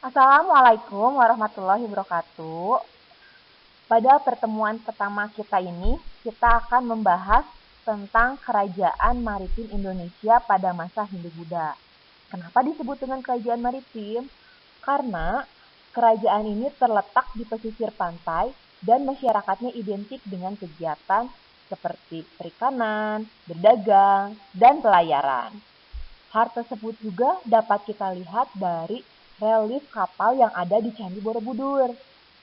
Assalamualaikum warahmatullahi wabarakatuh. Pada pertemuan pertama kita ini, kita akan membahas tentang Kerajaan Maritim Indonesia pada masa Hindu-Buddha. Kenapa disebut dengan Kerajaan Maritim? Karena kerajaan ini terletak di pesisir pantai dan masyarakatnya identik dengan kegiatan seperti perikanan, berdagang, dan pelayaran. Hal tersebut juga dapat kita lihat dari relief kapal yang ada di Candi Borobudur.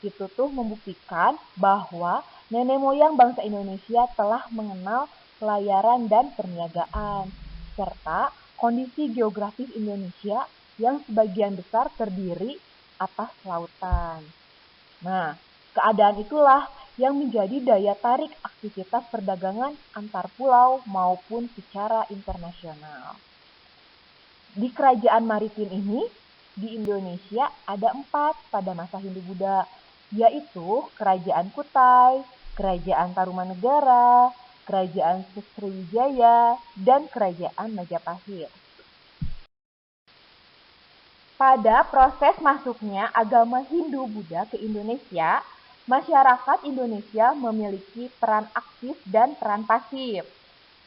Itu tuh membuktikan bahwa nenek moyang bangsa Indonesia telah mengenal pelayaran dan perniagaan, serta kondisi geografis Indonesia yang sebagian besar terdiri atas lautan. Nah, keadaan itulah yang menjadi daya tarik aktivitas perdagangan antar pulau maupun secara internasional. Di kerajaan maritim ini, di Indonesia ada 4 pada masa Hindu-Buddha, yaitu Kerajaan Kutai, Kerajaan Tarumanegara, Kerajaan Sriwijaya, dan Kerajaan Majapahit. Pada proses masuknya agama Hindu-Buddha ke Indonesia, masyarakat Indonesia memiliki peran aktif dan peran pasif.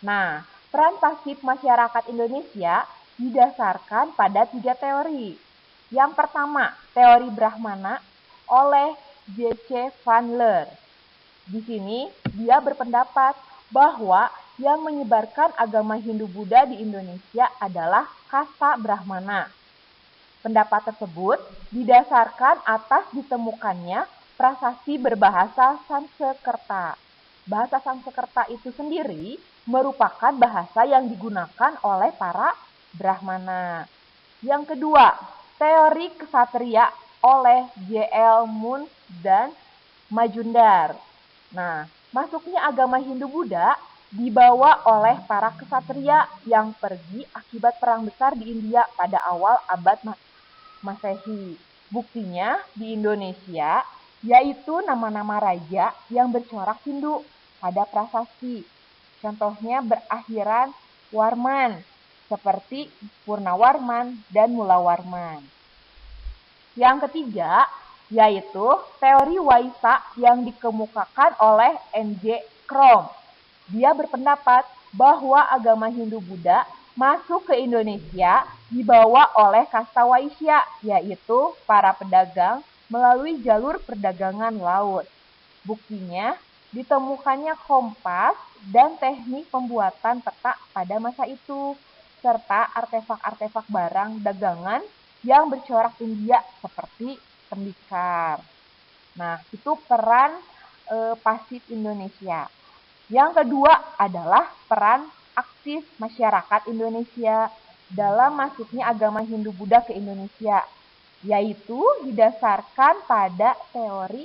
Nah, peran pasif masyarakat Indonesia didasarkan pada 3 teori. Yang pertama, teori Brahmana oleh J.C. Van Leer. Di sini, dia berpendapat bahwa yang menyebarkan agama Hindu-Buddha di Indonesia adalah kasta Brahmana. Pendapat tersebut didasarkan atas ditemukannya prasasti berbahasa Sanskerta. Bahasa Sanskerta itu sendiri merupakan bahasa yang digunakan oleh para Brahmana. Yang kedua, teori kesatria oleh J.L. Munch dan Majumdar. Nah, masuknya agama Hindu-Buddha dibawa oleh para kesatria yang pergi akibat perang besar di India pada awal abad Masehi. Buktinya di Indonesia yaitu nama-nama raja yang bercorak Hindu pada prasasti. Contohnya berakhiran Warman seperti Purnawarman dan Mulawarman. Yang ketiga yaitu teori Waisa yang dikemukakan oleh N.J. Krom. Dia berpendapat bahwa agama Hindu-Buddha masuk ke Indonesia dibawa oleh kasta Waisya, yaitu para pedagang melalui jalur perdagangan laut. Buktinya, ditemukannya kompas dan teknik pembuatan peta pada masa itu, serta artefak-artefak barang dagangan yang bercorak India seperti tembikar. Nah, itu peran pasif Indonesia. Yang kedua adalah peran aktif masyarakat Indonesia dalam masuknya agama Hindu-Buddha ke Indonesia, yaitu didasarkan pada teori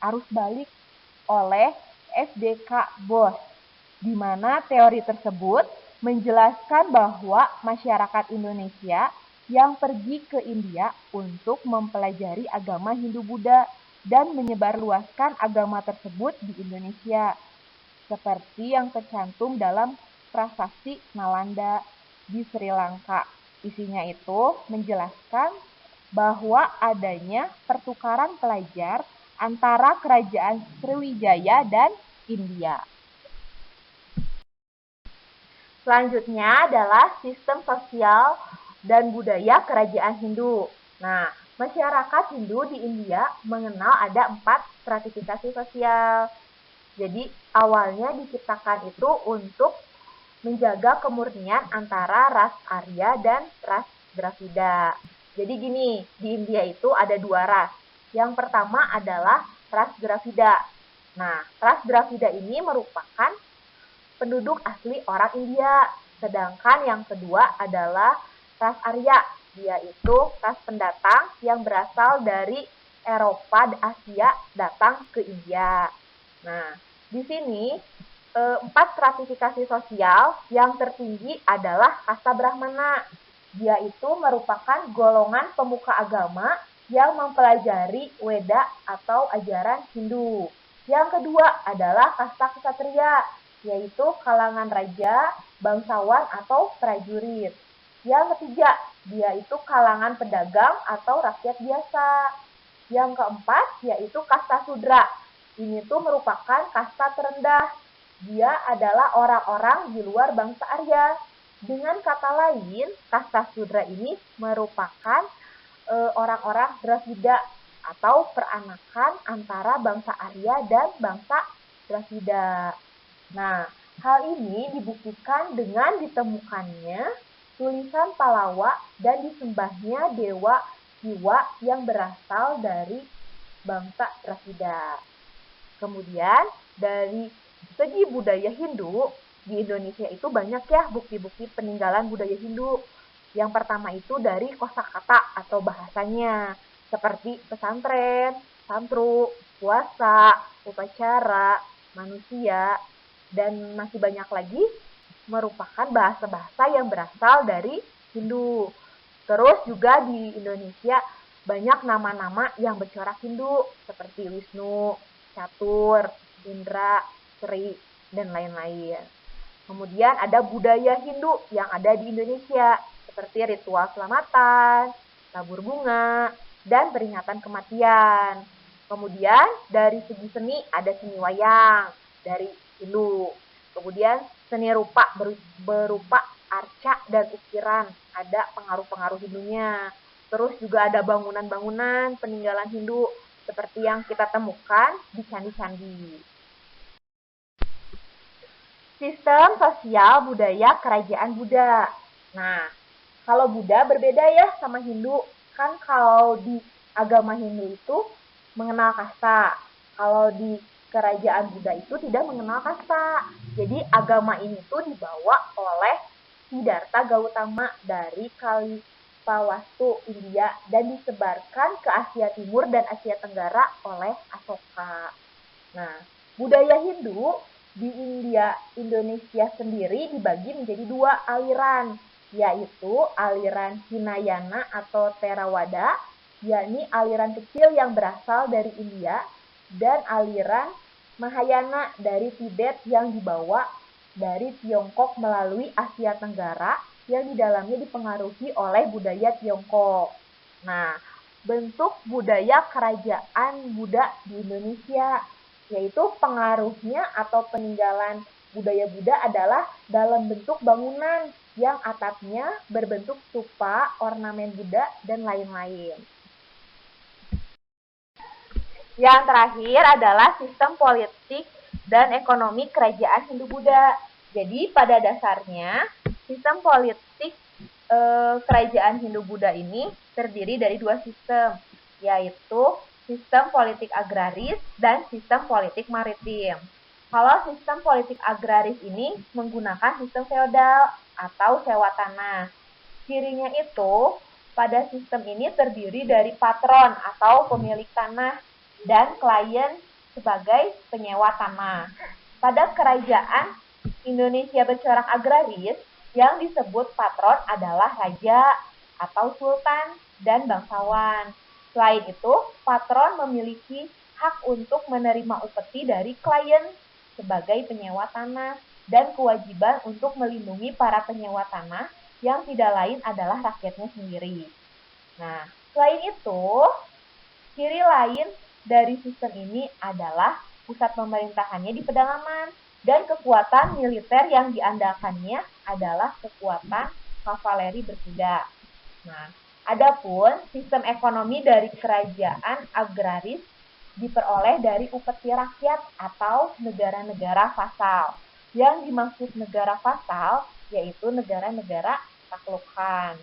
arus balik oleh F.D.K. Bos, di mana teori tersebut menjelaskan bahwa masyarakat Indonesia yang pergi ke India untuk mempelajari agama Hindu-Buddha dan menyebarluaskan agama tersebut di Indonesia, seperti yang tercantum dalam prasasti Nalanda di Sri Lanka. Isinya itu menjelaskan bahwa adanya pertukaran pelajar antara kerajaan Sriwijaya dan India. Selanjutnya adalah sistem sosial dan budaya kerajaan Hindu. Nah, masyarakat Hindu di India mengenal ada 4 stratifikasi sosial. Jadi awalnya diciptakan itu untuk menjaga kemurnian antara ras Arya dan ras Dravida. Jadi gini, di India itu ada 2 ras. Yang pertama adalah ras Dravida. Nah, ras Dravida ini merupakan penduduk asli orang India. Sedangkan yang kedua adalah ras Arya. Dia itu ras pendatang yang berasal dari Eropa, Asia datang ke India. Nah, di sini 4 stratifikasi sosial yang tertinggi adalah kasta Brahmana. Dia itu merupakan golongan pemuka agama yang mempelajari Weda atau ajaran Hindu. Yang kedua adalah kasta ksatria, yaitu kalangan raja, bangsawan atau prajurit. Yang ketiga, dia itu kalangan pedagang atau rakyat biasa. Yang keempat, yaitu kasta sudra. Ini tuh merupakan kasta terendah. Dia adalah orang-orang di luar bangsa Arya. Dengan kata lain, kasta sudra ini merupakan orang-orang Dravida atau peranakan antara bangsa Arya dan bangsa Dravida. Nah, hal ini dibuktikan dengan ditemukannya tulisan Palawa dan disembahnya dewa Siwa yang berasal dari bangsa Dravida. Kemudian, dari segi budaya Hindu, di Indonesia itu banyak ya bukti-bukti peninggalan budaya Hindu. Yang pertama itu dari kosakata atau bahasanya, seperti pesantren, santru, puasa, upacara, manusia, dan masih banyak lagi merupakan bahasa-bahasa yang berasal dari Hindu. Terus juga di Indonesia banyak nama-nama yang bercorak Hindu seperti Wisnu, Catur, Indra, Sri, dan lain-lain. Kemudian ada budaya Hindu yang ada di Indonesia seperti ritual selamatan, tabur bunga, dan peringatan kematian. Kemudian dari segi seni ada seni wayang dari Hindu. Kemudian seni rupa berupa arca dan ukiran, ada pengaruh-pengaruh Hindunya. Terus juga ada bangunan-bangunan peninggalan Hindu seperti yang kita temukan di candi-candi. Sistem sosial budaya kerajaan Buddha. Nah, kalau Buddha berbeda ya sama Hindu. Kan kalau di agama Hindu itu mengenal kasta. Kalau di kerajaan Buddha itu tidak mengenal kasta. Jadi agama ini tuh dibawa oleh Siddhartha Gautama dari Kalipawastu, India, dan disebarkan ke Asia Timur dan Asia Tenggara oleh Asoka. Nah, budaya Hindu di Indonesia sendiri dibagi menjadi dua aliran, yaitu aliran Hinayana atau Theravada, yakni aliran kecil yang berasal dari India, dan aliran Mahayana dari Tibet yang dibawa dari Tiongkok melalui Asia Tenggara yang di dalamnya dipengaruhi oleh budaya Tiongkok. Nah, bentuk budaya kerajaan Buddha di Indonesia, yaitu pengaruhnya atau peninggalan budaya Buddha adalah dalam bentuk bangunan yang atapnya berbentuk stupa, ornamen Buddha, dan lain-lain. Yang terakhir adalah sistem politik dan ekonomi kerajaan Hindu-Buddha. Jadi pada dasarnya sistem politik kerajaan Hindu-Buddha ini terdiri dari dua sistem, yaitu sistem politik agraris dan sistem politik maritim. Kalau sistem politik agraris ini menggunakan sistem feodal atau sewa tanah. Cirinya itu, pada sistem ini terdiri dari patron atau pemilik tanah dan klien sebagai penyewa tanah. Pada kerajaan Indonesia bercorak agraris, yang disebut patron adalah raja atau sultan dan bangsawan. Selain itu, patron memiliki hak untuk menerima upeti dari klien sebagai penyewa tanah dan kewajiban untuk melindungi para penyewa tanah yang tidak lain adalah rakyatnya sendiri. Nah, selain itu, ciri lain dari sistem ini adalah pusat pemerintahannya di pedalaman dan kekuatan militer yang diandalkannya adalah kekuatan kavaleri berkuda. Nah, adapun sistem ekonomi dari kerajaan agraris diperoleh dari upeti rakyat atau negara-negara vasal. Yang dimaksud negara vasal yaitu negara-negara taklukan.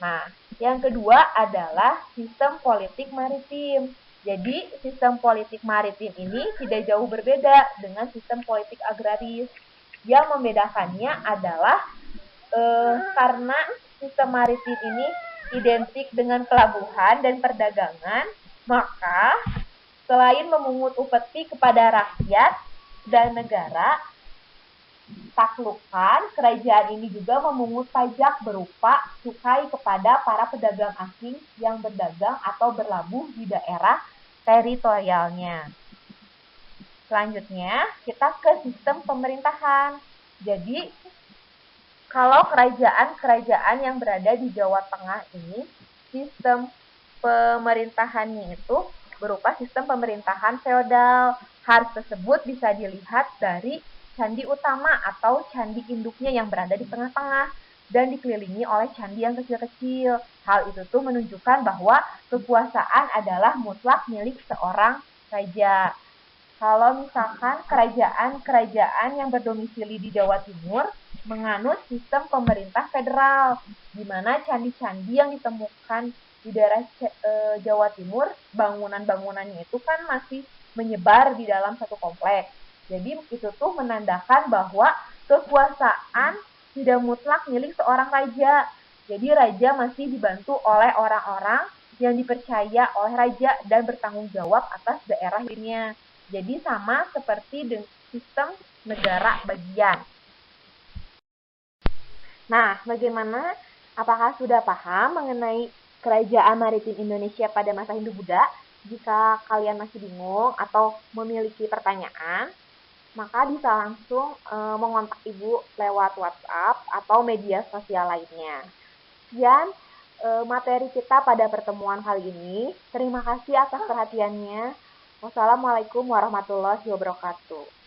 Nah, yang kedua adalah sistem politik maritim. Jadi, sistem politik maritim ini tidak jauh berbeda dengan sistem politik agraris. Yang membedakannya adalah karena sistem maritim ini identik dengan pelabuhan dan perdagangan, maka selain memungut upeti kepada rakyat dan negara taklukan, kerajaan ini juga memungut pajak berupa cukai kepada para pedagang asing yang berdagang atau berlabuh di daerah teritorialnya. Selanjutnya, kita ke sistem pemerintahan. Jadi, Kalau kerajaan-kerajaan yang berada di Jawa Tengah ini, sistem pemerintahannya itu berupa sistem pemerintahan feodal. Hal tersebut bisa dilihat dari candi utama atau candi induknya yang berada di tengah-tengah dan dikelilingi oleh candi yang kecil-kecil. Hal itu tuh menunjukkan bahwa kekuasaan adalah mutlak milik seorang raja. Kalau misalkan kerajaan-kerajaan yang berdomisili di Jawa Timur menganut sistem pemerintah federal, di mana candi-candi yang ditemukan di daerah Jawa Timur, bangunan-bangunannya itu kan masih menyebar di dalam satu kompleks. Jadi itu tuh menandakan bahwa kekuasaan tidak mutlak milik seorang raja. Jadi raja masih dibantu oleh orang-orang yang dipercaya oleh raja dan bertanggung jawab atas daerah lainnya. Jadi sama seperti sistem negara bagian. Nah, bagaimana? Apakah sudah paham mengenai kerajaan maritim Indonesia pada masa Hindu-Buddha? Jika kalian masih bingung atau memiliki pertanyaan, maka bisa langsung mengontak Ibu lewat WhatsApp atau media sosial lainnya. Sekian materi kita pada pertemuan kali ini. Terima kasih atas perhatiannya. Wassalamualaikum warahmatullahi wabarakatuh.